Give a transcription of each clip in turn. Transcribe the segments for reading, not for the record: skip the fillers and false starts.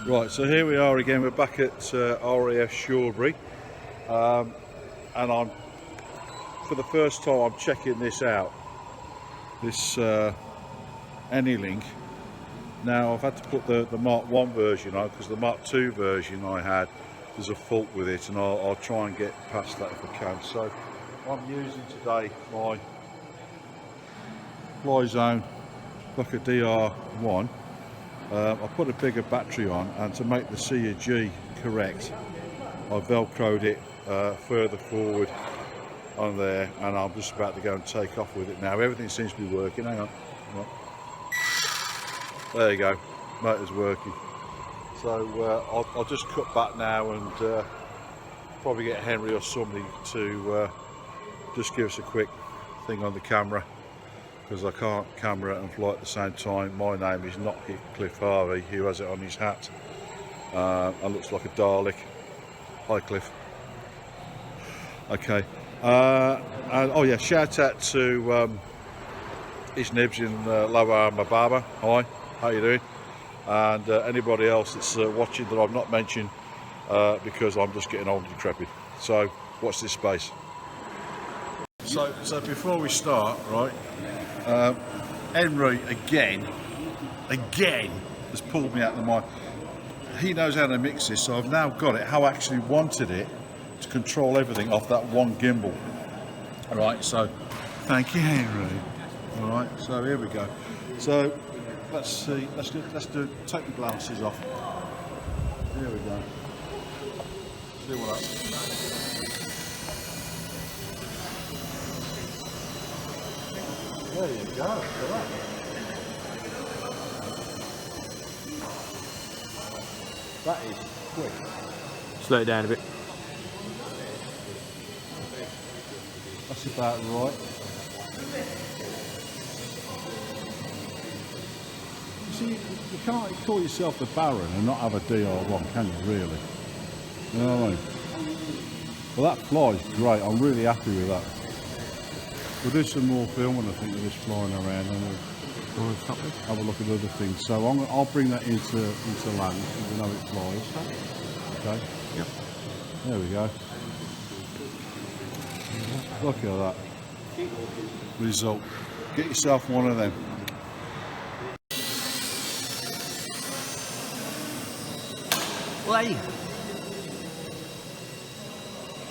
Right, so here we are again. We're back at RAF Shawbury, and I'm, for the first time, I'm checking this out. This AnyLink. Now I've had to put the Mark I version on because the Mark II version I had, there's a fault with it, and I'll try and get past that if I can. So I'm using today my Fly Zone Bucket DR1. I put a bigger battery on, and to make the CG correct, I velcroed it further forward on there, and I'm just about to go and take off with it now. Everything seems to be working. Hang on. There you go, motor's working. So I'll just cut back now and probably get Henry or somebody to just give us a quick thing on the camera, because I can't camera and fly at the same time. My name is not Cliff Harvey, who has it on his hat and looks like a Dalek. Hi Cliff. Okay, and oh yeah, shout out to his nibs in Lower Armour Barber. Hi, how you doing? And anybody else that's watching that I've not mentioned, because I'm just getting old and decrepit. So watch this space. So before we start, right, Henry again has pulled me out of the mind. He knows how to mix this, so I've now got it how I actually wanted it, to control everything off that one gimbal. Alright, so thank you, Henry. Alright, so here we go. So let's see, let's take the glasses off. Here we go. See what happens. There you go, look at that. That is quick. Slow it down a bit. That's about right. You see, you can't call yourself the Baron and not have a DR1, can you, really? You know what I mean? Well, that flies great. I'm really happy with that. We'll do some more filming, I think, of this flying around, and we'll have a look at other things. So I'll bring that into land, so we know it flies. Okay? Yep. There we go. Look at that result. Get yourself one of them. Play.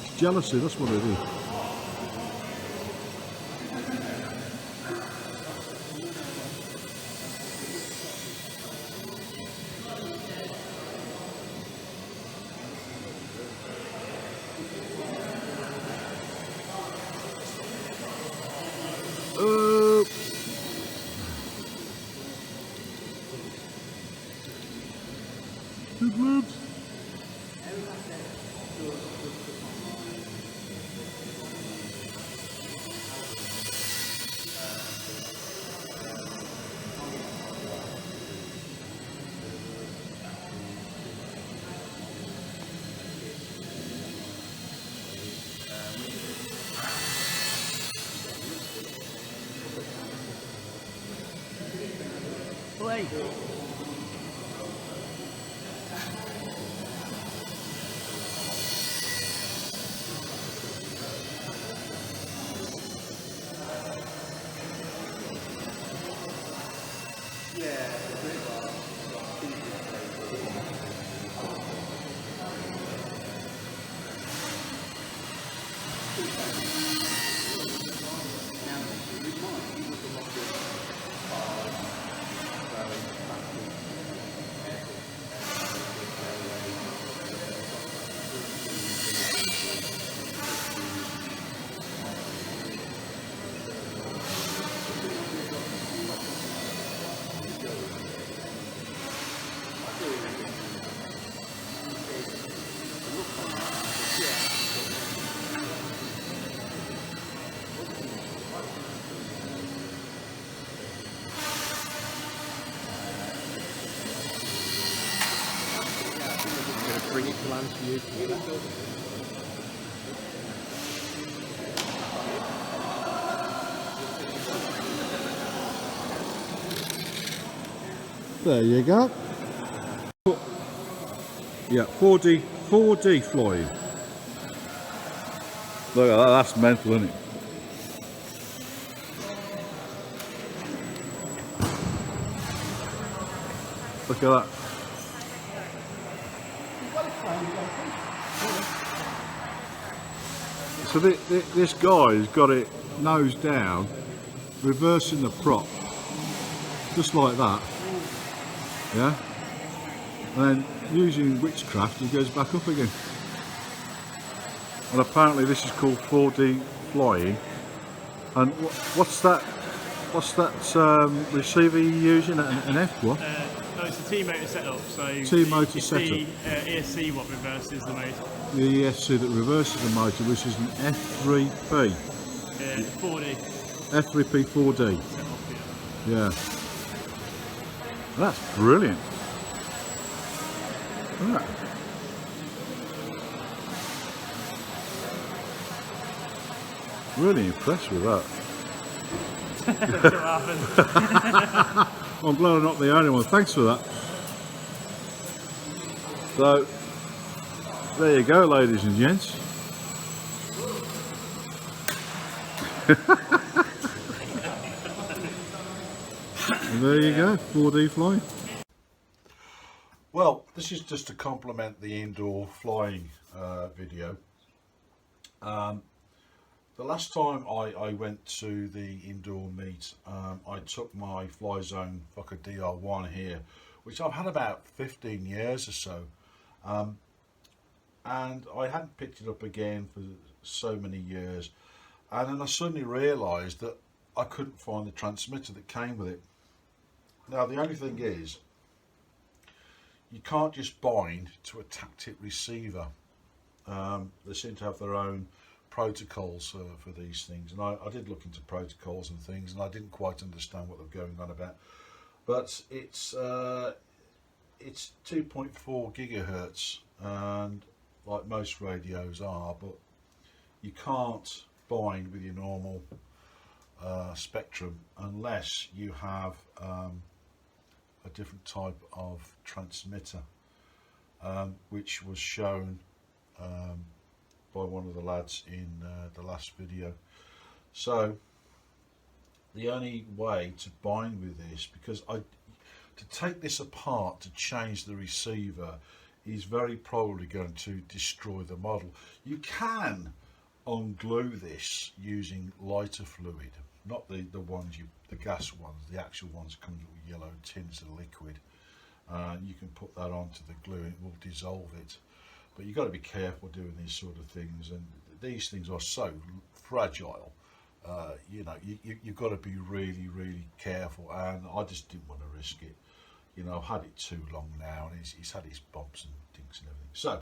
It's jealousy, that's what it is. Good moves. Play. Bring it to land for you. There you go. Yeah, 4D flying. Look at that, that's mental, isn't it? Look at that. So this guy's got it nose down, reversing the prop, just like that. Yeah? And then using witchcraft, he goes back up again. And apparently this is called 4D flying. And what's that receiver you're using? An F what? No, it's a T-motor setup. So T-motor setup. The ESC what reverses the motor. The ESC that reverses the motor, which is an F3P. 4D. F3P 4D. Setup, Yeah. That's brilliant. Look at that. Really impressed with that. That's what happened. I'm glad I'm not the only one. Thanks for that. So, there you go, ladies and gents. And there you go, 4D flying. Well, this is just to complement the indoor flying video. The last time I went to the indoor meet, I took my Fly Zone Fokker DR1 here, which I've had about 15 years or so, and I hadn't picked it up again for so many years, and then I suddenly realised that I couldn't find the transmitter that came with it. Now the only thing is, you can't just bind to a tactic receiver. They seem to have their own protocols for these things, and I did look into protocols and things, and I didn't quite understand what they're going on about. But it's 2.4 gigahertz, and like most radios are, but you can't bind with your normal Spektrum unless you have a different type of transmitter, which was shown by one of the lads in the last video. So the only way to bind with this, because to take this apart to change the receiver is very probably going to destroy the model. You can unglue this using lighter fluid, not the ones the gas ones, the actual ones come with yellow tins of liquid. You can put that onto the glue and it will dissolve it. But you've got to be careful doing these sort of things, and these things are so fragile. You know, you've got to be really, really careful, and I just didn't want to risk it. You know, I've had it too long now, and he's had his bumps and dinks and everything. So,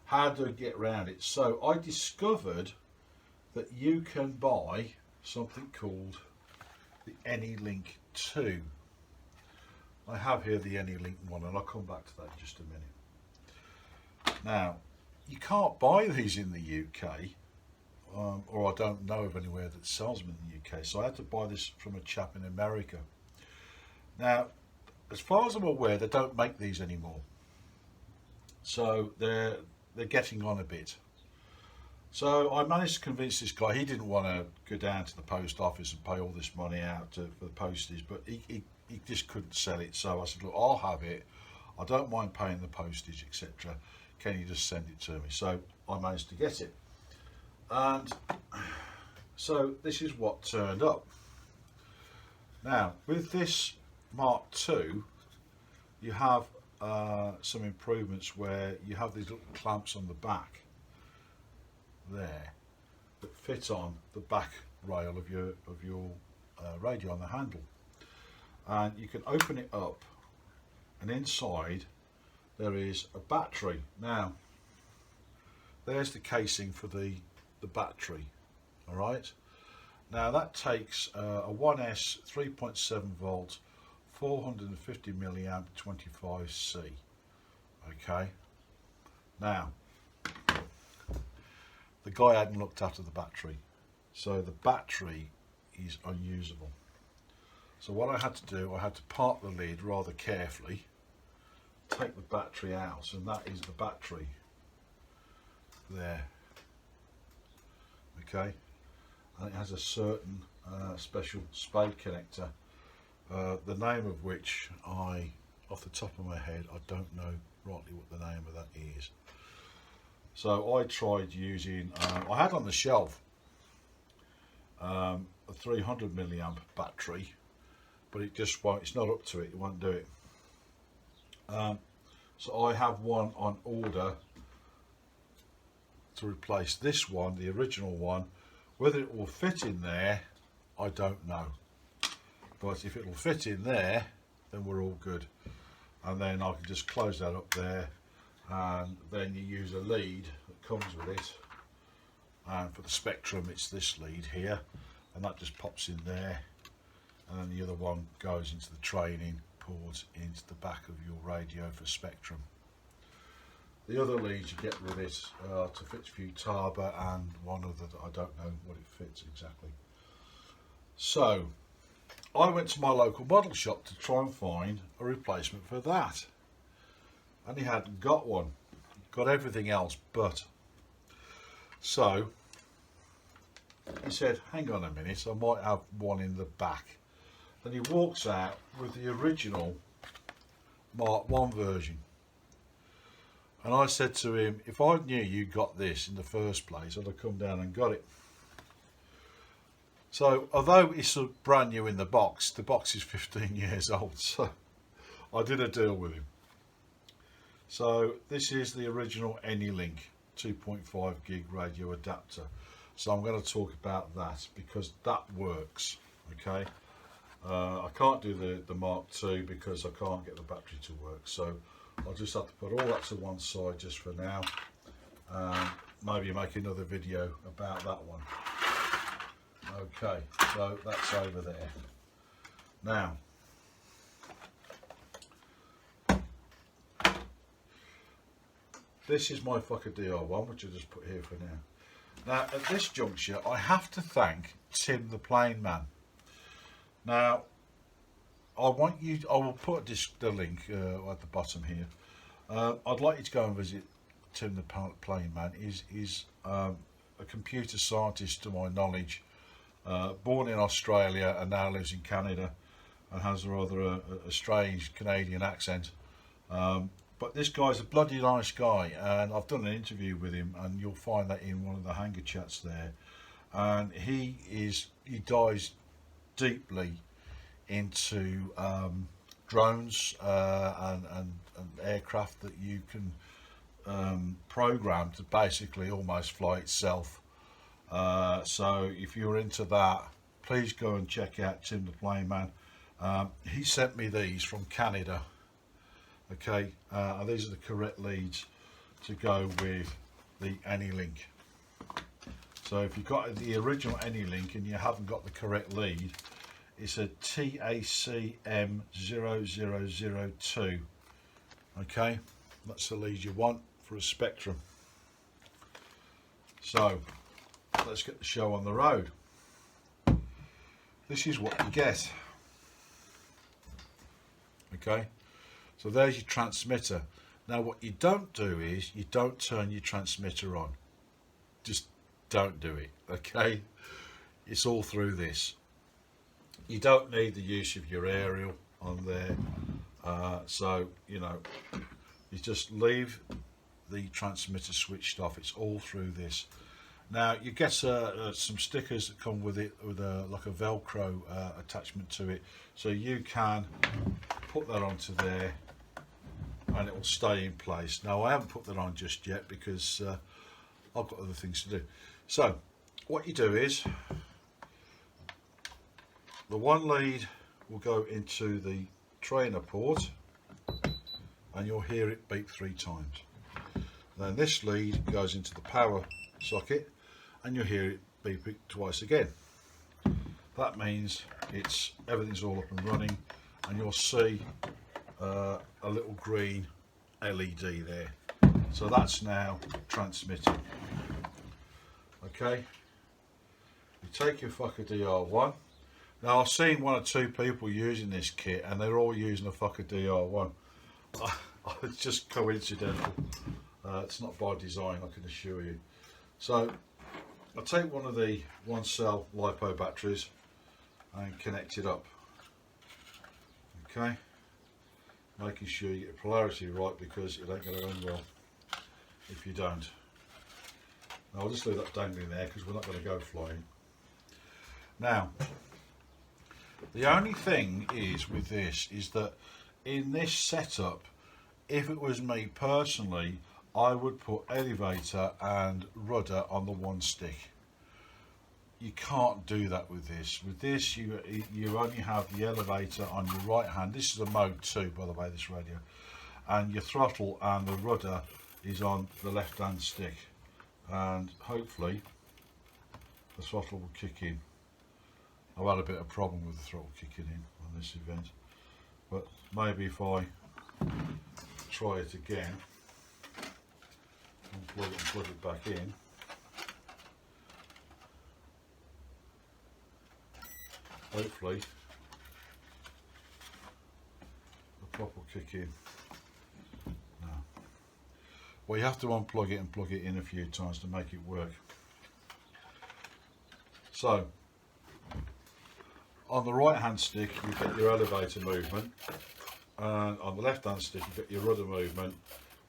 how do I get around it? So, I discovered that you can buy something called the AnyLink 2. I have here the AnyLink 1, and I'll come back to that in just a minute. Now, you can't buy these in the UK, or I don't know of anywhere that sells them in the UK, so I had to buy this from a chap in America. Now, as far as I'm aware, they don't make these anymore, so they're getting on a bit. So I managed to convince this guy. He didn't want to go down to the post office and pay all this money out for the postage, but he just couldn't sell it. So I said, look, I'll have it. I don't mind paying the postage, etc. Can you just send it to me? So I managed to get it. And so this is what turned up. Now, with this Mark II, you have some improvements where you have these little clamps on the back there that fit on the back rail of your radio on the handle, and you can open it up, and inside there is a battery. Now there's the casing for the battery. All right, now that takes a 1S 3.7 volt 450 milliamp 25C. okay, now the guy hadn't looked after the battery, so the battery is unusable. So what I had to do, I had to part the lid rather carefully, take the battery out, and that is the battery there. Okay, and it has a certain special spade connector, the name of which off the top of my head, I don't know rightly what the name of that is. So I tried using, I had on the shelf a 300 milliamp battery, but it just won't, it's not up to it, it won't do it. So I have one on order to replace this one, the original one. Whether it will fit in there, I don't know. But if it will fit in there, then we're all good. And then I can just close that up there, and then you use a lead that comes with it. And for the Spektrum, it's this lead here, and that just pops in there. And then the other one goes into the training ports into the back of your radio for Spektrum. The other leads you get with it to fit for Taba, and one other that I don't know what it fits exactly. So I went to my local model shop to try and find a replacement for that, and he hadn't got one. Got everything else but. So he said, hang on a minute, I might have one in the back. And he walks out with the original Mark I version. And I said to him, if I knew you got this in the first place, I'd have come down and got it. So although it's brand new in the box is 15 years old, so I did a deal with him. So this is the original AnyLink 2.5 gig radio adapter. So I'm going to talk about that because that works. Okay, I can't do the Mark II because I can't get the battery to work, so I'll just have to put all that to one side just for now. Maybe make another video about that one. Okay, so that's over there. Now, this is my fucker DR1, which I just put here for now. Now, at this juncture, I have to thank Tim the Plane Man. Now, I will put the link at the bottom here. I'd like you to go and visit Tim the Plane Man. He's a computer scientist, to my knowledge, born in Australia and now lives in Canada, and has rather a strange Canadian accent. But this guy's a bloody nice guy, and I've done an interview with him, and you'll find that in one of the hangar chats there. And he dives deeply into drones and aircraft that you can program to basically almost fly itself. So if you're into that, please go and check out Tim the Plane Man. He sent me these from Canada. Okay, and these are the correct leads to go with the AnyLink. So if you've got the original AnyLink and you haven't got the correct lead, it's a TACM0002. Okay, that's the lead you want for a Spektrum. So let's get the show on the road. This is what you get. Okay, so there's your transmitter. Now what you don't do is you don't turn your transmitter on. Just don't do it. Okay, it's all through this. You don't need the use of your aerial on there, so you know, you just leave the transmitter switched off. It's all through this. Now you get some stickers that come with it, with like a Velcro attachment to it, so you can put that onto there and it will stay in place. Now I haven't put that on just yet because I've got other things to do. So what you do is, the one lead will go into the trainer port and you'll hear it beep 3 times. Then this lead goes into the power socket and you'll hear it beep it twice again. That means everything's all up and running, and you'll see a little green LED there. So that's now transmitting. Okay, you take your fucker DR1. Now I've seen 1 or 2 people using this kit and they're all using a fucker DR1. It's just coincidental. It's not by design, I can assure you. So I'll take one of the 1-cell LiPo batteries and connect it up. Okay, making sure you get the polarity right, because it ain't going to run well if you don't. Now I'll just leave that dangling there because we're not going to go flying. Now, the only thing is with this is that in this setup, if it was me personally, I would put elevator and rudder on the one stick. You can't do that with this. With this, you only have the elevator on your right hand. This is a mode 2, by the way, this radio. And your throttle and the rudder is on the left hand stick. And hopefully the throttle will kick in. I've had a bit of problem with the throttle kicking in on this event, but maybe if I try it again, unplug it and plug it back in, hopefully the prop will kick in. No. Well, you have to unplug it and plug it in a few times to make it work. So on the right hand stick you get your elevator movement, and on the left hand stick you get your rudder movement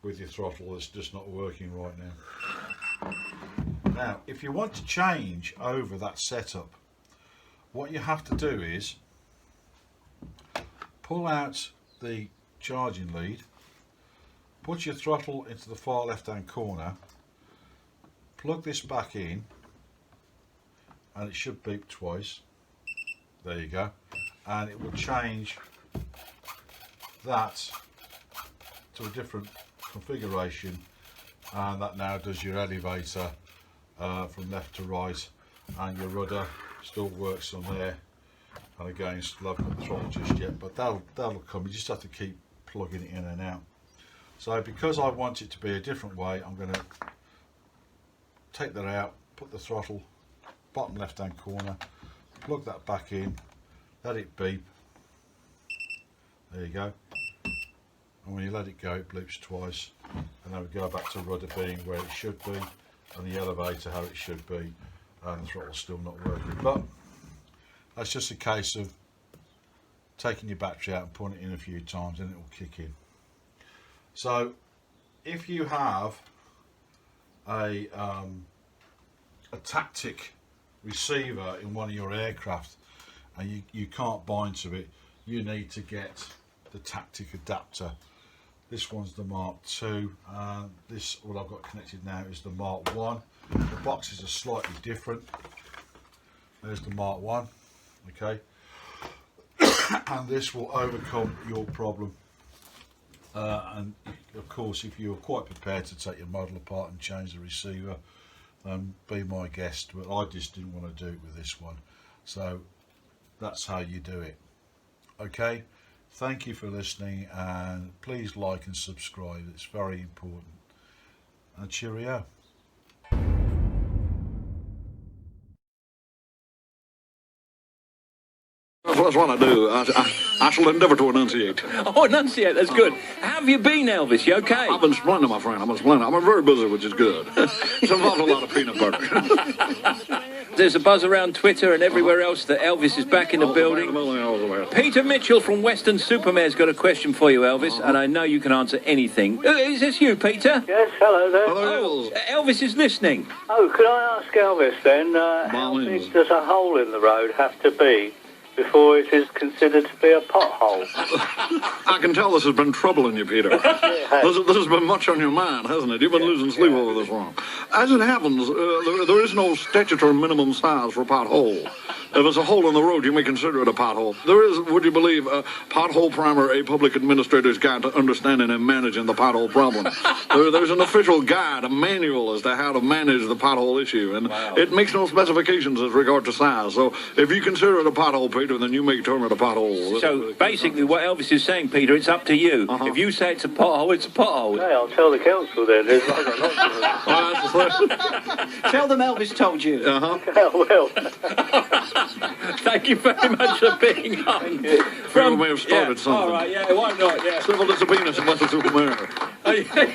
with your throttle that's just not working right now. Now if you want to change over that setup, what you have to do is pull out the charging lead, put your throttle into the far left hand corner, plug this back in, and it should beep twice. There you go, and it will change that to a different configuration, and that now does your elevator from left to right, and your rudder still works on there. And again, still haven't got the throttle just yet, but that'll come. You just have to keep plugging it in and out. So because I want it to be a different way, I'm going to take that out, put the throttle bottom left hand corner, plug that back in, let it beep. There you go. And when you let it go, it bleeps twice, and then we go back to rudder being where it should be, and the elevator how it should be, and the throttle's still not working. But that's just a case of taking your battery out and putting it in a few times, and it will kick in. So if you have a tactic receiver in one of your aircraft and you can't bind to it, you need to get the tactic adapter. This one's the Mark II, and this, what I've got connected now, is the Mark I. The boxes are slightly different. There's the Mark I, okay, and this will overcome your problem. And of course, if you're quite prepared to take your model apart and change the receiver, be my guest, but I just didn't want to do it with this one. So that's how you do it. Okay, thank you for listening, and please like and subscribe, it's very important. And cheerio. That's what I do. I shall endeavour to enunciate. Oh, enunciate, that's good. How have you been, Elvis? You okay? I've been splendid, my friend. I've been splendid. I've been very busy, which is good. It's involved a lot of peanut butter. There's a buzz around Twitter and everywhere else that Elvis is back in the building. Peter Mitchell from Western Supermare's got a question for you, Elvis, and I know you can answer anything. Is this you, Peter? Yes, hello there. Hello. Elvis is listening. Oh, could I ask Elvis then, how big does a hole in the road have to be before it is considered to be a pothole? I can tell this has been troubling you, Peter. This has been much on your mind, hasn't it? You've been losing sleep over this one. As it happens, there is no statutory minimum size for a pothole. If it's a hole in the road, you may consider it a pothole. There is, would you believe, a Pothole Primer, a public administrator's guide to understanding and managing the pothole problem. There's an official guide, a manual as to how to manage the pothole issue, and it makes no specifications as regard to size. So if you consider it a pothole, Peter, then you may term it a pothole. So basically what Elvis is saying, Peter, it's up to you. If you say it's a pothole, it's a pothole. Hey, I'll tell the council then. There's lots of them. Tell them Elvis told you. Oh, well. Thank you very much for being on. Phil may have started something. All right, yeah, why not? Yeah. Civil disappearance in Western Supermare.